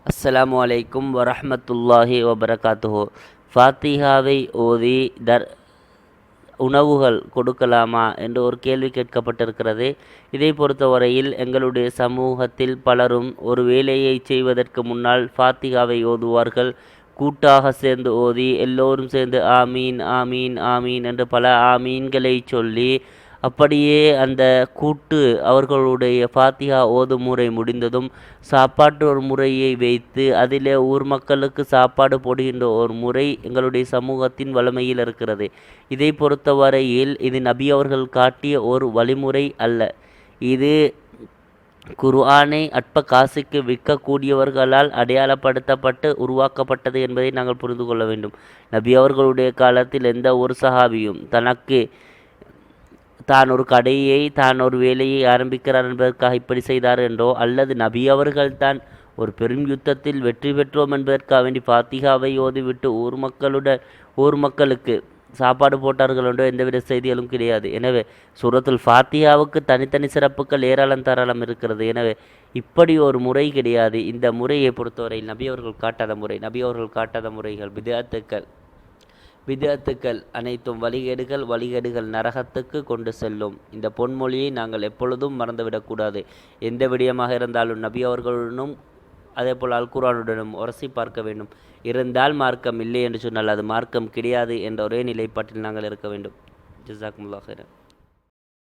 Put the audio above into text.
அஸ்ஸலாமு அலைக்கும் வரஹ்மத்துல்லாஹி வபரகாத்துஹு. ஃபாத்திஹாவை ஓதி உணவுகள் கொடுக்கலாமா என்று ஒரு கேள்வி கேட்கப்பட்டிருக்கிறது. இதை பொறுத்தவரையில் எங்களுடைய சமூகத்தில் பலரும் ஒரு வேலையை செய்வதற்கு முன்னால் ஃபாத்திஹாவை ஓதுவார்கள். கூட்டாக சேர்ந்து ஓதி எல்லோரும் சேர்ந்து ஆமீன் ஆமீன் ஆமீன் என்று பல ஆமீன்களை சொல்லி அப்படியே அந்த கூட்டு அவர்களுடைய ஃபாத்திஹா ஓதும் முறை முடிந்ததும் சாப்பாட்டு ஒரு முறையை வைத்து அதிலே ஊர் மக்களுக்கு சாப்பாடு போடுகின்ற ஒரு முறை எங்களுடைய சமூகத்தின் வழமையில் இருக்கிறது. இதை பொறுத்தவரையில் இது நபி அவர்கள் காட்டிய ஒரு வழிமுறை அல்ல. இது குர்ஆனை அற்ப காசுக்கு விற்கக்கூடியவர்களால் அடையாளப்படுத்தப்பட்டு உருவாக்கப்பட்டது என்பதை நாங்கள் புரிந்து கொள்ள வேண்டும். நபி அவர்களுடைய காலத்தில் எந்த ஒரு சஹாபியும் தான் ஒரு வேலையை ஆரம்பிக்கிறார் என்பதற்காக இப்படி செய்தார் என்றோ, அல்லது நபி அவர்கள் தான் ஒரு பெரும் யுத்தத்தில் வெற்றி பெற்றோம் என்பதற்காக வேண்டி ஃபாத்திஹாவை ஓதிவிட்டு ஊர் மக்களுக்கு சாப்பாடு போட்டார்கள் என்றோ எந்தவித செய்திகளும் கிடையாது. எனவே சூரத்துல் ஃபாத்திஹாவுக்கு தனித்தனி சிறப்புகள் ஏராளம் இருக்கிறது. எனவே இப்படி ஒரு முறை கிடையாது. இந்த முறையை பொறுத்தவரையில் நபி அவர்கள் காட்டாத முறைகள் பிதஅத்துக்கள் அனைத்தும் வழிகேடுகள் நரகத்துக்கு கொண்டு செல்லும். இந்த பொன்மொழியை நாங்கள் எப்பொழுதும் மறந்துவிடக்கூடாது. எந்த விடயமாக இருந்தாலும் நபி அவர்களுடனும் அதேபோல் அல் குர்ஆனுடனும் உரசி பார்க்க வேண்டும். இருந்தால் மார்க்கம், இல்லை என்று சொன்னால் அது மார்க்கம் கிடையாது என்ற ஒரே நிலைப்பாட்டில் நாங்கள் இருக்க வேண்டும். ஜஸாக்குமுல்லாஹ் ஹைரன்.